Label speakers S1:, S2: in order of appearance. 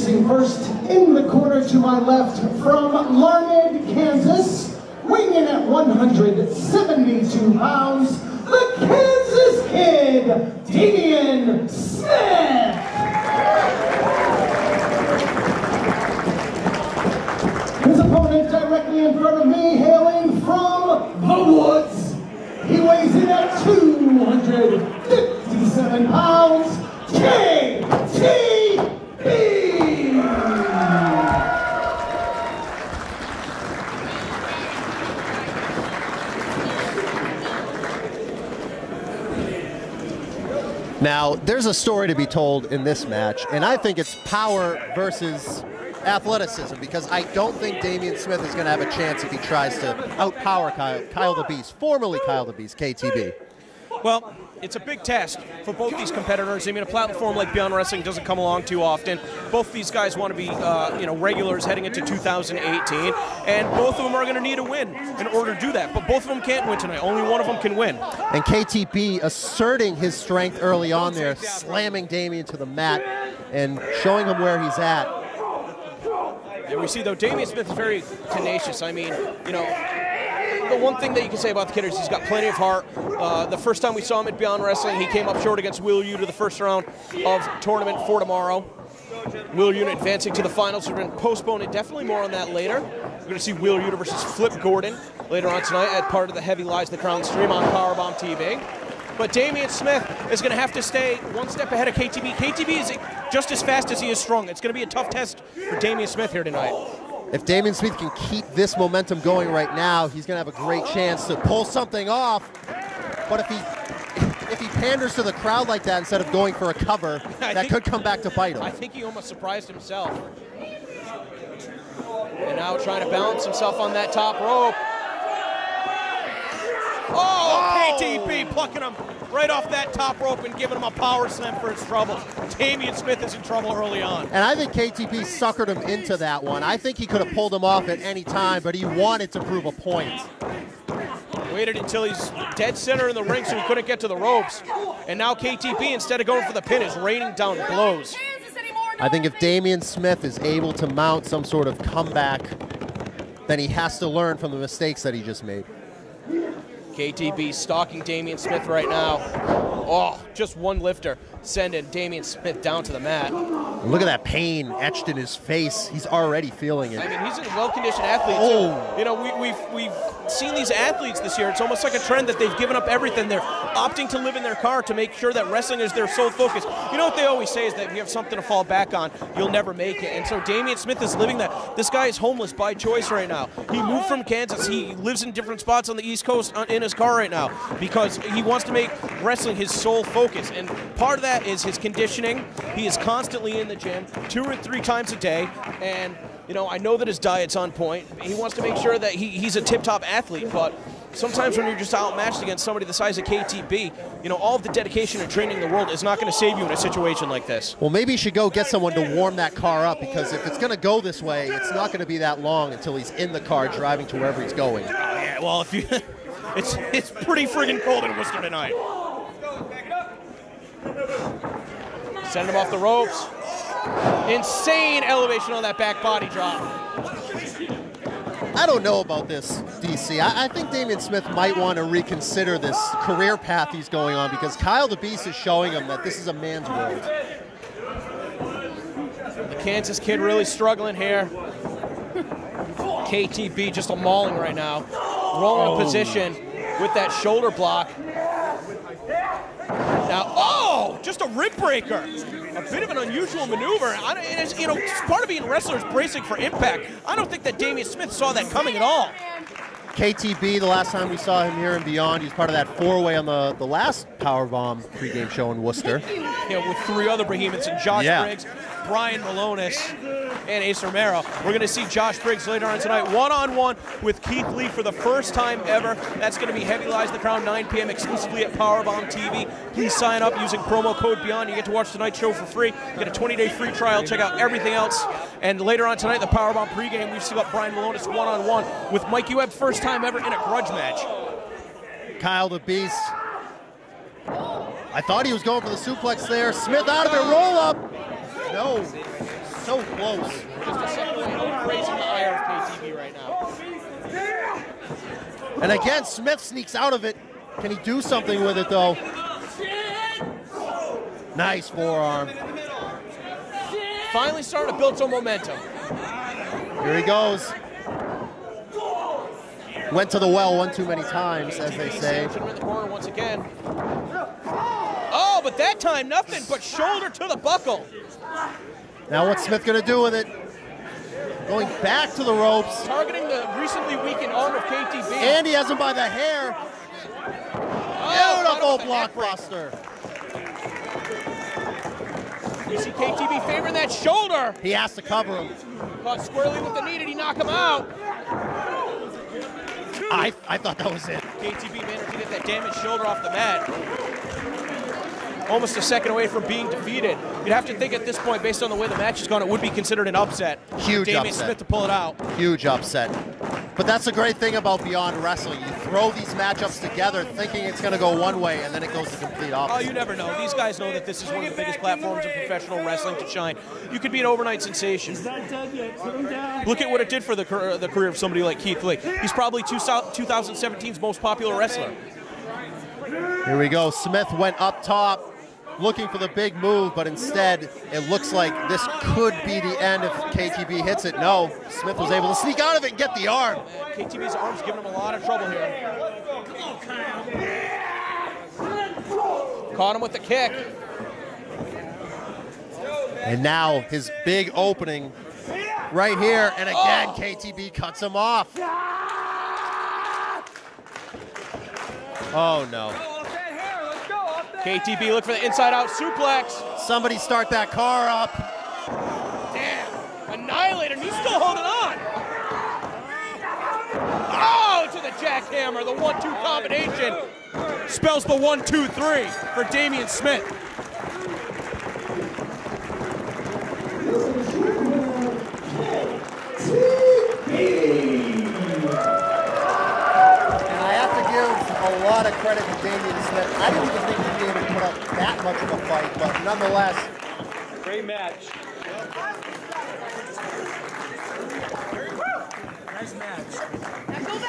S1: Introducing first, in the corner to my left, from Larned, Kansas, weighing in at 172 pounds, the Kansas Kid, Damien Smith. His opponent directly in front of me, hailing from the woods. He weighs in at 257 pounds, KTB.
S2: Now, there's a story to be told in this match, and I think it's power versus athleticism, because I don't think Damien Smith is going to have a chance if he tries to outpower Kyle the Beast, formerly Kyle the Beast, KTB.
S3: Well, it's a big test for both these competitors. I mean, a platform like Beyond Wrestling doesn't come along too often. Both these guys want to be, regulars heading into 2018, and both of them are going to need a win in order to do that. But both of them can't win tonight. Only one of them can win.
S2: And KTB asserting his strength early on there, slamming Damien to the mat and showing him where he's at.
S3: And we see, though, Damien Smith is very tenacious. I mean, the one thing that you can say about the kid is he's got plenty of heart. The first time we saw him at Beyond Wrestling, he came up short against YUTA the first round of tournament for tomorrow. YUTA advancing to the finals. We're going to postpone it. Definitely more on that later. We're going to see YUTA versus Flip Gordon later on tonight at part of the Heavy Lies the Crown stream on Powerbomb TV. But Damien Smith is going to have to stay one step ahead of KTB. KTB is just as fast as he is strong. It's going to be a tough test for Damien Smith here tonight.
S2: If Damien Smith can keep this momentum going right now, he's going to have a great chance to pull something off. But if he panders to the crowd like that instead of going for a cover, that could come back to bite him.
S3: I think he almost surprised himself. And now trying to balance himself on that top rope. Oh, KTB plucking him right off that top rope and giving him a power slam for his trouble. Damien Smith is in trouble early on.
S2: And I think KTB suckered him into that one. I think he could have pulled him off at any time, but he wanted to prove a point.
S3: Waited until he's dead center in the ring so he couldn't get to the ropes. And now KTB, instead of going for the pin, is raining down blows.
S2: I think if Damien Smith is able to mount some sort of comeback, then he has to learn from the mistakes that he just made.
S3: KTB stalking Damien Smith right now. Oh, just one lifter sending Damien Smith down to the mat.
S2: Look at that pain etched in his face. He's already feeling it.
S3: I mean, he's a well-conditioned athlete.
S2: Oh.
S3: So, we've seen these athletes this year. It's almost like a trend that they've given up everything. They're opting to live in their car to make sure that wrestling is their sole focus. You know what they always say is that if you have something to fall back on, you'll never make it. And so Damien Smith is living that. This guy is homeless by choice right now. He moved from Kansas. He lives in different spots on the East Coast in his car right now because he wants to make wrestling his sole focus. And part of that is his conditioning. He is constantly in the gym 2 or 3 times a day. And I know that his diet's on point. He wants to make sure that he's a tip-top athlete, but sometimes when you're just outmatched against somebody the size of KTB, all of the dedication and training in the world is not going to save you in a situation like this.
S2: Well, maybe you should go get someone to warm that car up, because if it's going to go this way, it's not going to be that long until he's in the car driving to wherever he's going.
S3: Yeah, well, if you, it's pretty friggin' cold in Worcester tonight. Send him off the ropes. Insane elevation on that back body drop.
S2: I don't know about this, DC. I think Damien Smith might want to reconsider this career path he's going on, because Kyle the Beast is showing him that this is a man's world.
S3: The Kansas kid really struggling here. KTB just a mauling right now. Rolling a position with that shoulder block. Now, just a rib breaker. A bit of an unusual maneuver. It's part of being a wrestler is bracing for impact. I don't think that Damien Smith saw that coming at all.
S2: KTB, the last time we saw him here and Beyond, he's part of that 4-way on the last Powerbomb pregame show in Worcester.
S3: With 3 other behemoths, and Josh Briggs, Brian Malonis, and Ace Romero. We're going to see Josh Briggs later on tonight, one-on-one with Keith Lee for the first time ever. That's going to be Heavy Lies the Crown, 9 p.m. exclusively at Powerbomb TV. Please sign up using promo code BEYOND. You get to watch tonight's show for free. You get a 20-day free trial. Check out everything else. And later on tonight, the Powerbomb pregame, we've still got Brian Malonis one-on-one with Mikey Webb, first time ever in a grudge match.
S2: Kyle the Beast. I thought he was going for the suplex there. Smith out of it, roll up. No. so close.
S3: Just a second away. No praising the ire of KTB right now.
S2: And again, Smith sneaks out of it. Can he do something with it, though? Nice forearm.
S3: Finally starting to build some momentum.
S2: Here he goes. Went to the well one too many times, as they say.
S3: In the corner once again. Oh, but that time nothing but shoulder to the buckle.
S2: Now what's Smith gonna do with it? Going back to the ropes.
S3: Targeting the recently weakened arm of KTB.
S2: And he has him by the hair. Beautiful blockbuster.
S3: You see KTB favoring that shoulder.
S2: He has to cover him.
S3: Caught squarely with the knee. Did he knock him out?
S2: I thought that was it.
S3: KTB managed to get that damaged shoulder off the mat. Almost a second away from being defeated. You'd have to think at this point, based on the way the match has gone, it would be considered an upset.
S2: Huge
S3: Damien
S2: upset.
S3: Smith to pull it out.
S2: Huge upset. But that's the great thing about Beyond Wrestling. You throw these matchups together thinking it's going to go one way, and then it goes the complete opposite.
S3: Oh, you never know. These guys know that this is one of the biggest platforms in professional wrestling to shine. You could be an overnight sensation. Look at what it did for the career of somebody like Keith Lee. He's probably 2017's most popular wrestler.
S2: Here we go. Smith went up top, looking for the big move, but instead it looks like this could be the end if KTB hits it. No, Smith was able to sneak out of it and get the arm.
S3: Man, KTB's arm's giving him a lot of trouble here. Caught him with the kick.
S2: And now his big opening right here, and again KTB cuts him off. Oh no.
S3: KTB look for the inside-out suplex.
S2: Somebody start that car up.
S3: Damn, annihilated, and he's still holding on. Oh, to the jackhammer, the 1-2 combination. Spells the 1-2-3 for Damien Smith.
S2: And I have to give a lot of credit to Damien Smith. I didn't even think he'd be able to put up that much of a fight, but nonetheless.
S4: Great match. Nice match.